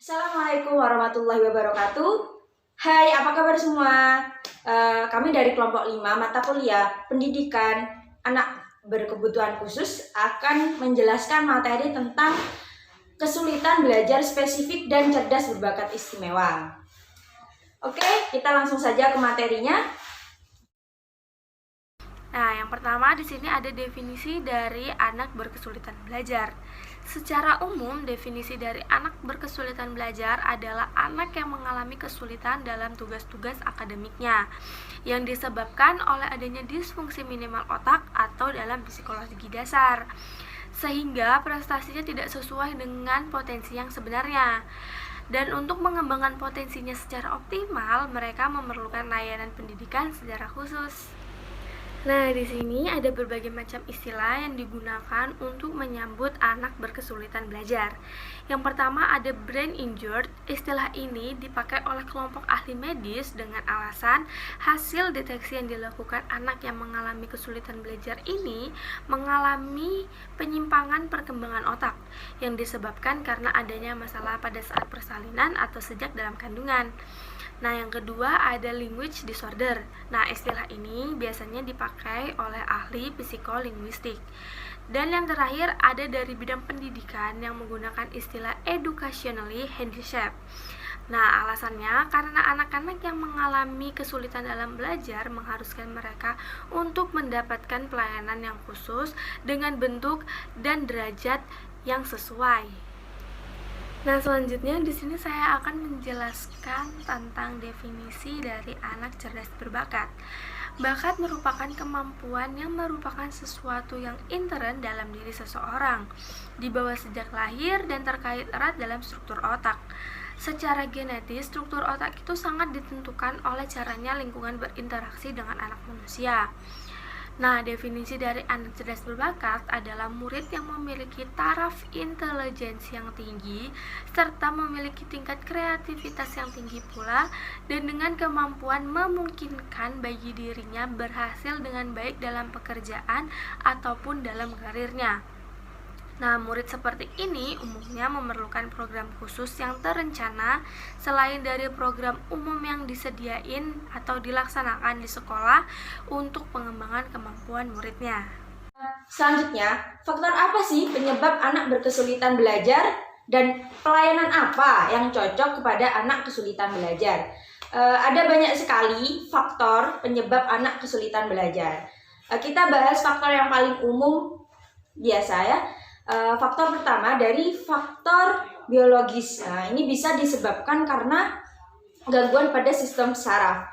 Assalamualaikum warahmatullahi wabarakatuh. Hai, apa kabar semua? Kami dari kelompok 5 mata kuliah Pendidikan Anak Berkebutuhan Khusus akan menjelaskan materi tentang kesulitan belajar spesifik dan cerdas berbakat istimewa. Oke, kita langsung saja ke materinya. Nah, yang pertama di sini ada definisi dari anak berkesulitan belajar. Secara umum, definisi dari anak berkesulitan belajar adalah anak yang mengalami kesulitan dalam tugas-tugas akademiknya yang disebabkan oleh adanya disfungsi minimal otak atau dalam psikologi dasar, sehingga prestasinya tidak sesuai dengan potensi yang sebenarnya. Dan untuk mengembangkan potensinya secara optimal, mereka memerlukan layanan pendidikan secara khusus. Nah, di sini ada berbagai macam istilah yang digunakan untuk menyambut anak berkesulitan belajar. Yang pertama ada brain injured. Istilah ini dipakai oleh kelompok ahli medis dengan alasan hasil deteksi yang dilakukan anak yang mengalami kesulitan belajar ini mengalami penyimpangan perkembangan otak yang disebabkan karena adanya masalah pada saat persalinan atau sejak dalam kandungan. Nah, yang kedua ada language disorder. Nah, istilah ini biasanya dipakai oleh ahli psikolinguistik. Dan yang terakhir ada dari bidang pendidikan yang menggunakan istilah educationally handicapped. Nah, alasannya karena anak-anak yang mengalami kesulitan dalam belajar mengharuskan mereka untuk mendapatkan pelayanan yang khusus dengan bentuk dan derajat yang sesuai. Nah, selanjutnya di sini saya akan menjelaskan tentang definisi dari anak cerdas berbakat. Bakat merupakan kemampuan yang merupakan sesuatu yang inherent dalam diri seseorang, dibawa sejak lahir dan terkait erat dalam struktur otak. Secara genetis, struktur otak itu sangat ditentukan oleh caranya lingkungan berinteraksi dengan anak manusia. Nah, definisi dari anak cerdas berbakat adalah murid yang memiliki taraf intelijensi yang tinggi serta memiliki tingkat kreativitas yang tinggi pula dan dengan kemampuan memungkinkan bagi dirinya berhasil dengan baik dalam pekerjaan ataupun dalam karirnya. Nah, murid seperti ini umumnya memerlukan program khusus yang terencana selain dari program umum yang disediain atau dilaksanakan di sekolah untuk pengembangan kemampuan muridnya. Selanjutnya, faktor apa sih penyebab anak berkesulitan belajar dan pelayanan apa yang cocok kepada anak kesulitan belajar? Ada banyak sekali faktor penyebab anak kesulitan belajar. Kita bahas faktor yang paling umum biasa ya. Faktor pertama dari faktor biologis. Nah, ini bisa disebabkan karena gangguan pada sistem saraf.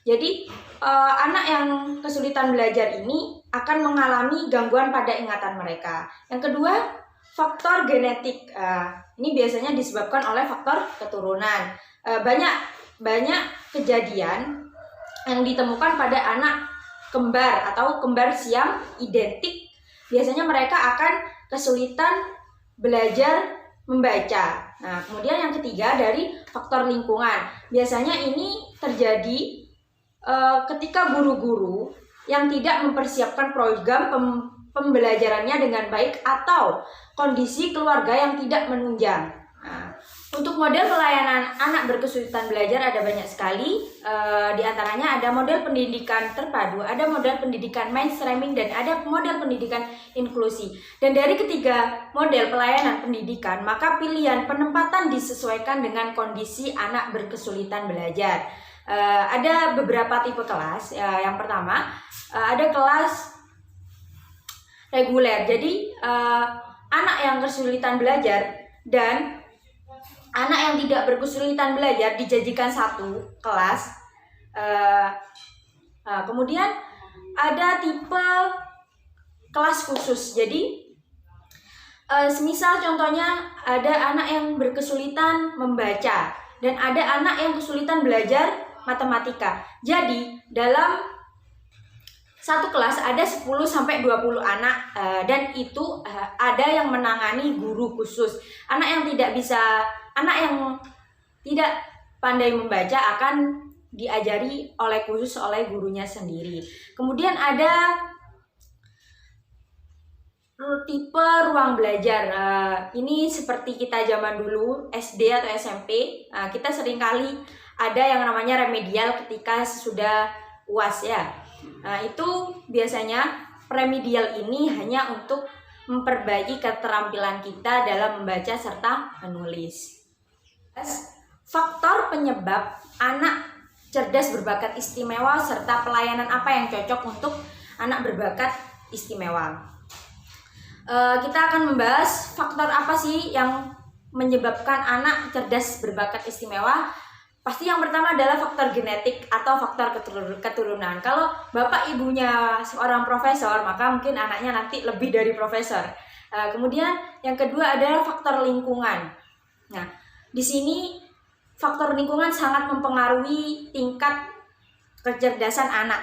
Jadi anak yang kesulitan belajar ini akan mengalami gangguan pada ingatan mereka. Yang kedua, faktor genetik. Ini biasanya disebabkan oleh faktor keturunan. Banyak kejadian yang ditemukan pada anak kembar atau kembar siam identik. Biasanya mereka akan kesulitan belajar membaca. Nah, kemudian yang ketiga dari faktor lingkungan. Biasanya ini terjadi ketika guru-guru yang tidak mempersiapkan program pembelajarannya dengan baik atau kondisi keluarga yang tidak menunjang. Nah, untuk model pelayanan anak berkesulitan belajar ada banyak sekali. Di antaranya ada model pendidikan terpadu, ada model pendidikan mainstreaming, dan ada model pendidikan inklusi. Dan dari ketiga model pelayanan pendidikan, maka pilihan penempatan disesuaikan dengan kondisi anak berkesulitan belajar. Ada beberapa tipe kelas. Yang pertama, ada kelas reguler. Jadi anak yang kesulitan belajar dan anak yang tidak berkesulitan belajar dijanjikan satu kelas. Kemudian ada tipe kelas khusus. Jadi semisal contohnya ada anak yang berkesulitan membaca dan ada anak yang kesulitan belajar matematika. Jadi dalam satu kelas ada 10-20 anak dan itu ada yang menangani guru khusus. Anak yang tidak pandai membaca akan diajari khusus oleh gurunya sendiri. Kemudian ada Tipe ruang belajar, ini seperti kita zaman dulu SD atau SMP, kita seringkali ada yang namanya remedial ketika sudah UAS ya. Nah, itu biasanya remedial ini hanya untuk memperbaiki keterampilan kita dalam membaca serta menulis. Faktor penyebab anak cerdas berbakat istimewa serta pelayanan apa yang cocok untuk anak berbakat istimewa. Kita akan membahas faktor apa sih yang menyebabkan anak cerdas berbakat istimewa. Pasti yang pertama adalah faktor genetik atau faktor keturunan. Kalau bapak ibunya seorang profesor, maka mungkin anaknya nanti lebih dari profesor. Kemudian yang kedua adalah faktor lingkungan. Nah, di sini faktor lingkungan sangat mempengaruhi tingkat kecerdasan anak.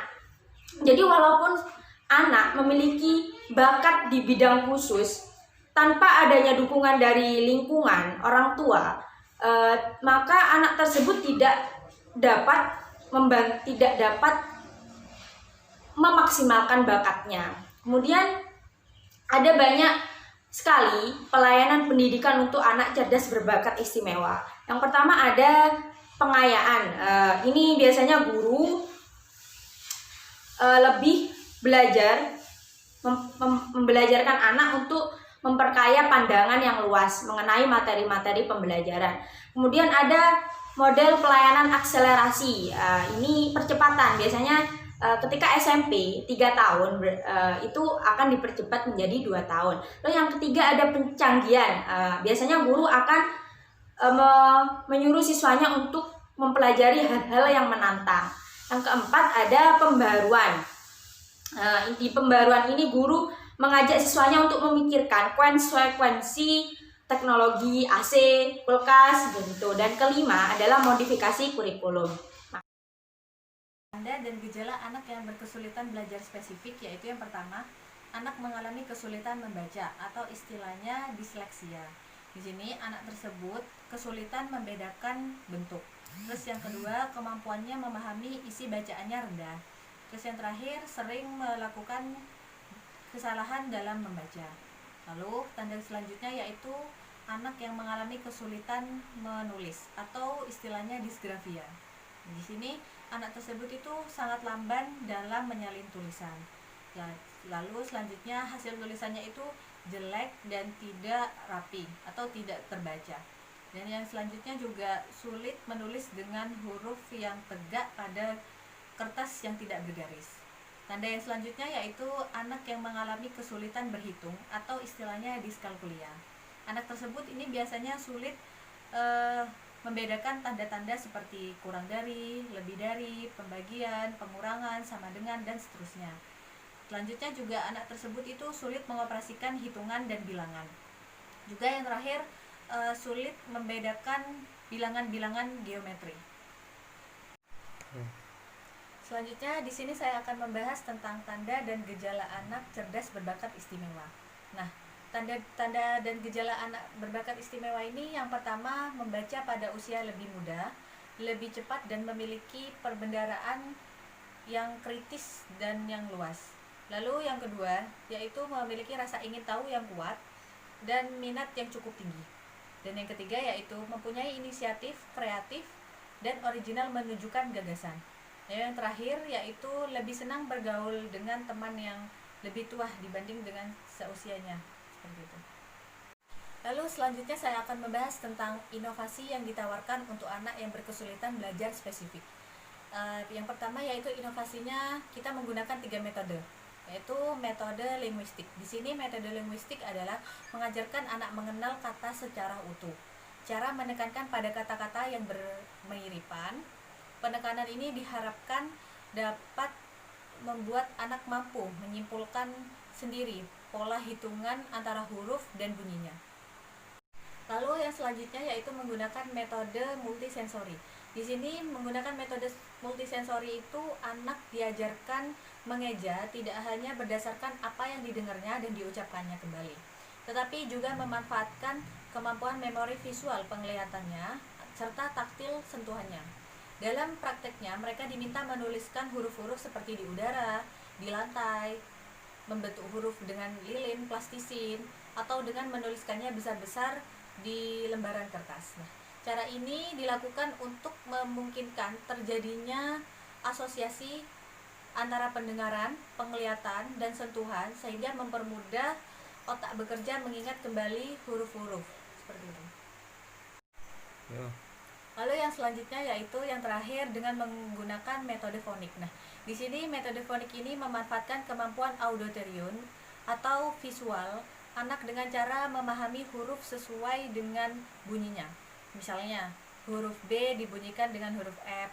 Jadi walaupun anak memiliki bakat di bidang khusus, tanpa adanya dukungan dari lingkungan orang tua, maka anak tersebut tidak dapat memaksimalkan bakatnya. Kemudian ada banyak sekali pelayanan pendidikan untuk anak cerdas berbakat istimewa. Yang pertama ada pengayaan. Ini biasanya guru lebih belajar membelajarkan anak untuk memperkaya pandangan yang luas mengenai materi-materi pembelajaran. Kemudian ada model pelayanan akselerasi. Ini percepatan. Biasanya ketika SMP 3 tahun itu akan dipercepat menjadi 2 tahun. Lalu yang ketiga ada pencanggihan. Biasanya guru akan menyuruh siswanya untuk mempelajari hal-hal yang menantang. Yang keempat ada pembaruan. Di pembaruan ini guru mengajak siswanya untuk memikirkan konsekuensi teknologi AC, kulkas, gitu. Dan kelima adalah modifikasi kurikulum. Tanda dan gejala anak yang berkesulitan belajar spesifik yaitu yang pertama, anak mengalami kesulitan membaca atau istilahnya disleksia. Di sini anak tersebut kesulitan membedakan bentuk. Terus yang kedua, kemampuannya memahami isi bacaannya rendah. Terus yang terakhir, sering melakukan kesalahan dalam membaca. Lalu tanda selanjutnya yaitu anak yang mengalami kesulitan menulis atau istilahnya disgrafia. Di sini anak tersebut itu sangat lamban dalam menyalin tulisan. Ya, lalu selanjutnya hasil tulisannya itu jelek dan tidak rapi atau tidak terbaca. Dan yang selanjutnya juga sulit menulis dengan huruf yang tegak pada kertas yang tidak bergaris. Tanda yang selanjutnya yaitu anak yang mengalami kesulitan berhitung atau istilahnya diskalkulia. Anak tersebut ini biasanya sulit membedakan tanda-tanda seperti kurang dari, lebih dari, pembagian, pengurangan, sama dengan, dan seterusnya. Selanjutnya juga anak tersebut itu sulit mengoperasikan hitungan dan bilangan. Juga yang terakhir sulit membedakan bilangan-bilangan geometri. Selanjutnya di sini saya akan membahas tentang tanda dan gejala anak cerdas berbakat istimewa. Nah, tanda dan gejala anak berbakat istimewa ini yang pertama membaca pada usia lebih muda, lebih cepat dan memiliki perbendaharaan yang kritis dan yang luas. Lalu yang kedua yaitu memiliki rasa ingin tahu yang kuat dan minat yang cukup tinggi. Dan yang ketiga yaitu mempunyai inisiatif, kreatif, dan original menunjukkan gagasan. Dan yang terakhir yaitu lebih senang bergaul dengan teman yang lebih tua dibanding dengan seusianya. Seperti itu. Lalu selanjutnya saya akan membahas tentang inovasi yang ditawarkan untuk anak yang berkesulitan belajar spesifik. Yang pertama yaitu inovasinya kita menggunakan 3 metode, yaitu metode linguistik. Di sini metode linguistik adalah mengajarkan anak mengenal kata secara utuh. Cara menekankan pada kata-kata yang bermiripan. Penekanan ini diharapkan dapat membuat anak mampu menyimpulkan sendiri pola hitungan antara huruf dan bunyinya. Lalu yang selanjutnya yaitu menggunakan metode multisensori. Di sini menggunakan metode multisensori itu anak diajarkan mengeja tidak hanya berdasarkan apa yang didengarnya dan diucapkannya kembali, tetapi juga memanfaatkan kemampuan memori visual penglihatannya serta taktil sentuhannya. Dalam prakteknya mereka diminta menuliskan huruf-huruf seperti di udara, di lantai, membentuk huruf dengan lilin, plastisin, atau dengan menuliskannya besar-besar di lembaran kertas. Nah, cara ini dilakukan untuk memungkinkan terjadinya asosiasi antara pendengaran, penglihatan, dan sentuhan sehingga mempermudah otak bekerja mengingat kembali huruf-huruf seperti itu. Lalu yang selanjutnya yaitu yang terakhir dengan menggunakan metode fonik. Nah, di sini metode fonik ini memanfaatkan kemampuan auditorium atau visual anak dengan cara memahami huruf sesuai dengan bunyinya. Misalnya, huruf B dibunyikan dengan huruf F,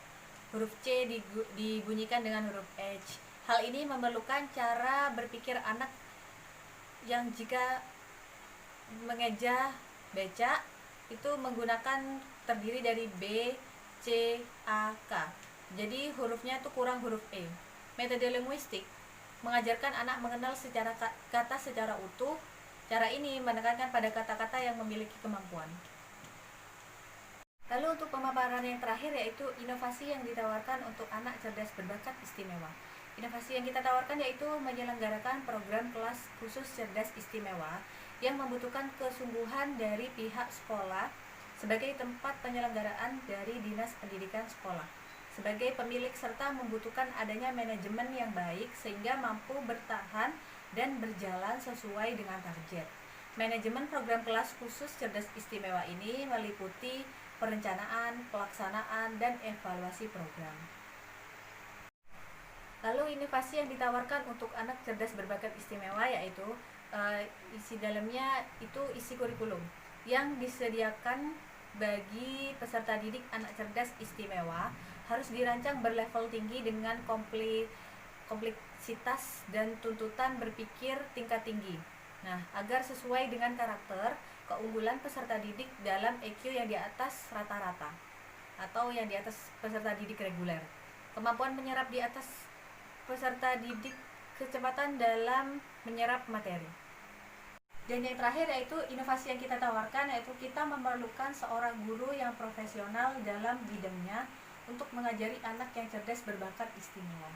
huruf C dibunyikan dengan huruf H. Hal ini memerlukan cara berpikir anak yang jika mengeja baca itu menggunakan terdiri dari B, C, A, K. Jadi hurufnya itu kurang huruf E. Metode linguistik mengajarkan anak mengenal kata secara utuh. Cara ini menekankan pada kata-kata yang memiliki kemampuan. Lalu untuk pemaparan yang terakhir yaitu inovasi yang ditawarkan untuk anak cerdas berbakat istimewa. Inovasi yang kita tawarkan yaitu menyelenggarakan program kelas khusus cerdas istimewa yang membutuhkan kesungguhan dari pihak sekolah sebagai tempat penyelenggaraan dari Dinas Pendidikan Sekolah. Sebagai pemilik serta membutuhkan adanya manajemen yang baik sehingga mampu bertahan dan berjalan sesuai dengan target. Manajemen program kelas khusus cerdas istimewa ini meliputi perencanaan, pelaksanaan, dan evaluasi program. Lalu inovasi yang ditawarkan untuk anak cerdas berbakat istimewa yaitu isi dalamnya itu isi kurikulum yang disediakan bagi peserta didik anak cerdas istimewa harus dirancang berlevel tinggi dengan kompleksitas dan tuntutan berpikir tingkat tinggi. Nah, agar sesuai dengan karakter, keunggulan peserta didik dalam EQ yang di atas rata-rata atau yang di atas peserta didik reguler. Kemampuan menyerap di atas peserta didik, kecepatan dalam menyerap materi. Dan yang terakhir yaitu inovasi yang kita tawarkan yaitu kita memerlukan seorang guru yang profesional dalam bidangnya untuk mengajari anak yang cerdas berbakat istimewa.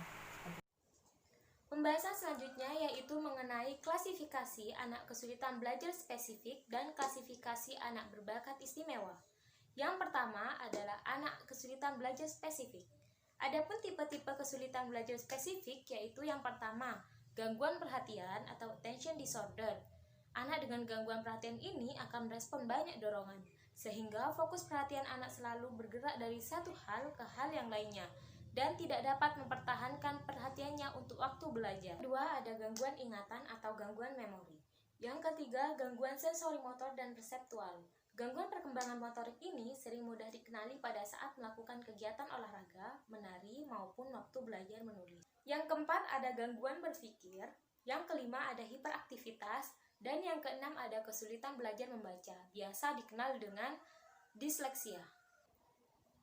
Pembahasan selanjutnya yaitu mengenai klasifikasi anak kesulitan belajar spesifik dan klasifikasi anak berbakat istimewa. Yang pertama adalah anak kesulitan belajar spesifik. Adapun tipe-tipe kesulitan belajar spesifik yaitu yang pertama, gangguan perhatian atau attention disorder. Anak dengan gangguan perhatian ini akan merespon banyak dorongan, sehingga fokus perhatian anak selalu bergerak dari satu hal ke hal yang lainnya, dan tidak dapat mempertahankan perhatiannya untuk waktu belajar. Kedua, ada gangguan ingatan atau gangguan memori. Yang ketiga, gangguan sensori motor dan perseptual. Gangguan perkembangan motorik ini sering mudah dikenali pada saat melakukan kegiatan olahraga, menari, maupun waktu belajar menulis. Yang keempat, ada gangguan berpikir. Yang kelima, ada hiperaktivitas. Dan yang keenam, ada kesulitan belajar membaca, biasa dikenal dengan disleksia.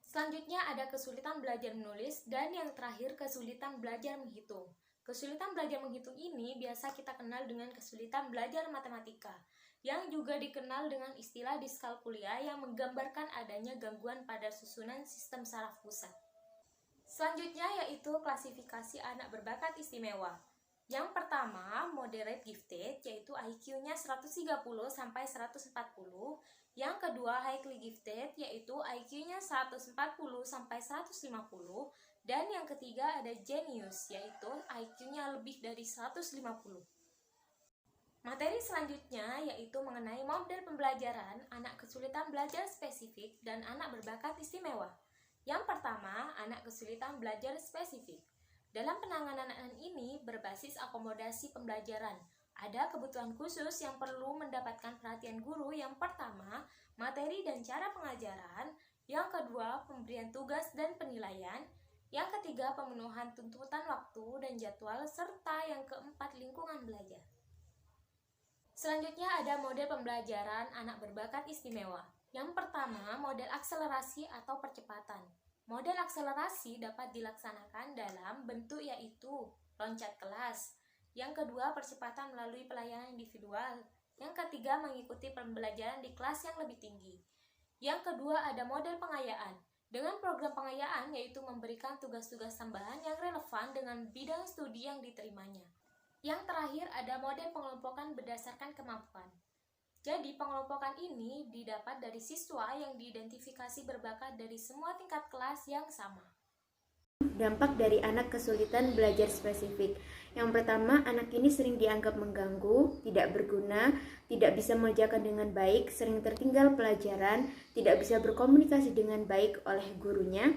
Selanjutnya ada kesulitan belajar menulis, dan yang terakhir kesulitan belajar menghitung. Kesulitan belajar menghitung ini biasa kita kenal dengan kesulitan belajar matematika, yang juga dikenal dengan istilah diskalkulia yang menggambarkan adanya gangguan pada susunan sistem saraf pusat. Selanjutnya yaitu klasifikasi anak berbakat istimewa. Yang pertama, moderate gifted, yaitu IQ-nya 130 sampai 140. Yang kedua, highly gifted, yaitu IQ-nya 140 sampai 150. Dan yang ketiga ada genius, yaitu IQ-nya lebih dari 150. Materi selanjutnya yaitu mengenai model pembelajaran anak kesulitan belajar spesifik dan anak berbakat istimewa. Yang pertama, anak kesulitan belajar spesifik. Dalam penanganan anak ini berbasis akomodasi pembelajaran. Ada kebutuhan khusus yang perlu mendapatkan perhatian guru. Yang pertama, materi dan cara pengajaran. Yang kedua, pemberian tugas dan penilaian. Yang ketiga, pemenuhan tuntutan waktu dan jadwal. Serta yang keempat, lingkungan belajar. Selanjutnya ada model pembelajaran anak berbakat istimewa. Yang pertama, model akselerasi atau percepatan. Model akselerasi dapat dilaksanakan dalam bentuk yaitu loncat kelas. Yang kedua, percepatan melalui pelayanan individual. Yang ketiga, mengikuti pembelajaran di kelas yang lebih tinggi. Yang kedua, ada model pengayaan. Dengan program pengayaan yaitu memberikan tugas-tugas tambahan yang relevan dengan bidang studi yang diterimanya. Yang terakhir ada model pengelompokan berdasarkan kemampuan. Jadi pengelompokan ini didapat dari siswa yang diidentifikasi berbakat dari semua tingkat kelas yang sama. Dampak dari anak kesulitan belajar spesifik. Yang pertama, anak ini sering dianggap mengganggu, tidak berguna, tidak bisa mengerjakan dengan baik, sering tertinggal pelajaran, tidak bisa berkomunikasi dengan baik oleh gurunya,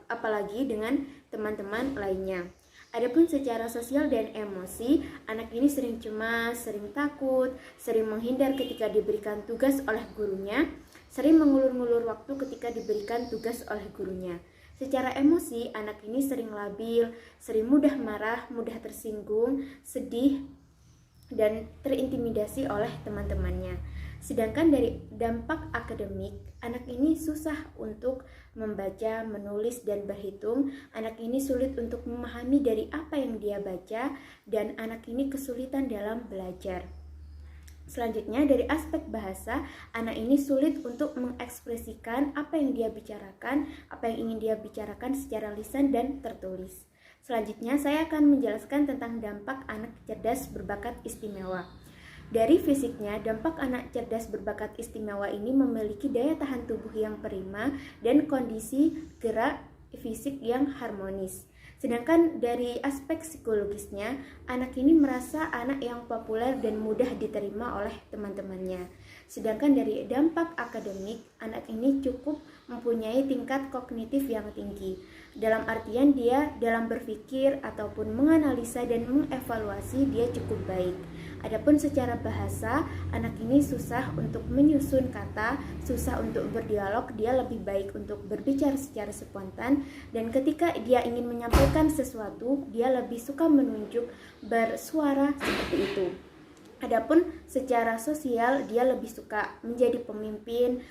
apalagi dengan teman-teman lainnya. Adapun secara sosial dan emosi, anak ini sering cemas, sering takut, sering menghindar ketika diberikan tugas oleh gurunya, sering mengulur-ngulur waktu ketika diberikan tugas oleh gurunya. Secara emosi, anak ini sering labil, sering mudah marah, mudah tersinggung, sedih, dan terintimidasi oleh teman-temannya. Sedangkan dari dampak akademik, anak ini susah untuk membaca, menulis, dan berhitung. Anak ini sulit untuk memahami dari apa yang dia baca, dan anak ini kesulitan dalam belajar. Selanjutnya, dari aspek bahasa, anak ini sulit untuk mengekspresikan apa yang dia bicarakan, apa yang ingin dia bicarakan secara lisan dan tertulis. Selanjutnya, saya akan menjelaskan tentang dampak anak cerdas berbakat istimewa. Dari fisiknya, dampak anak cerdas berbakat istimewa ini memiliki daya tahan tubuh yang prima dan kondisi gerak fisik yang harmonis. Sedangkan dari aspek psikologisnya, anak ini merasa anak yang populer dan mudah diterima oleh teman-temannya. Sedangkan dari dampak akademik, anak ini cukup mempunyai tingkat kognitif yang tinggi. Dalam artian dia dalam berpikir ataupun menganalisa dan mengevaluasi dia cukup baik. Adapun secara bahasa, anak ini susah untuk menyusun kata, susah untuk berdialog, dia lebih baik untuk berbicara secara spontan, dan ketika dia ingin menyampaikan sesuatu, dia lebih suka menunjuk bersuara seperti itu. Adapun secara sosial, dia lebih suka menjadi pemimpin,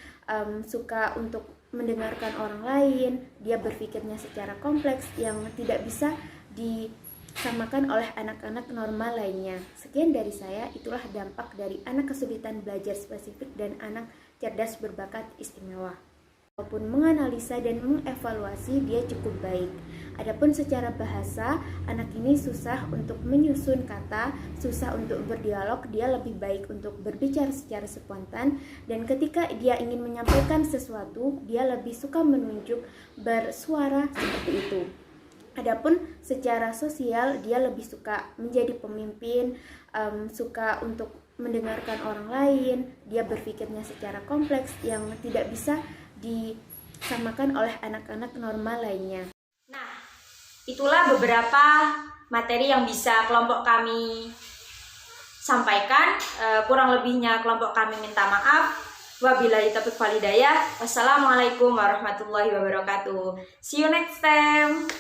suka untuk mendengarkan orang lain, dia berpikirnya secara kompleks yang tidak bisa disamakan oleh anak-anak normal lainnya. Sekian dari saya, itulah dampak dari anak kesulitan belajar spesifik dan anak cerdas berbakat istimewa. Walaupun menganalisa dan mengevaluasi dia cukup baik. Adapun secara bahasa, anak ini susah untuk menyusun kata, susah untuk berdialog, dia lebih baik untuk berbicara secara spontan, dan ketika dia ingin menyampaikan sesuatu, dia lebih suka menunjuk bersuara seperti itu. Adapun secara sosial, dia lebih suka menjadi pemimpin, suka untuk mendengarkan orang lain, dia berpikirnya secara kompleks yang tidak bisa disamakan oleh anak-anak normal lainnya. Nah, itulah beberapa materi yang bisa kelompok kami sampaikan. Kurang lebihnya kelompok kami minta maaf. Wabillahi taufiq wal hidayah. Wassalamualaikum warahmatullahi wabarakatuh. See you next time.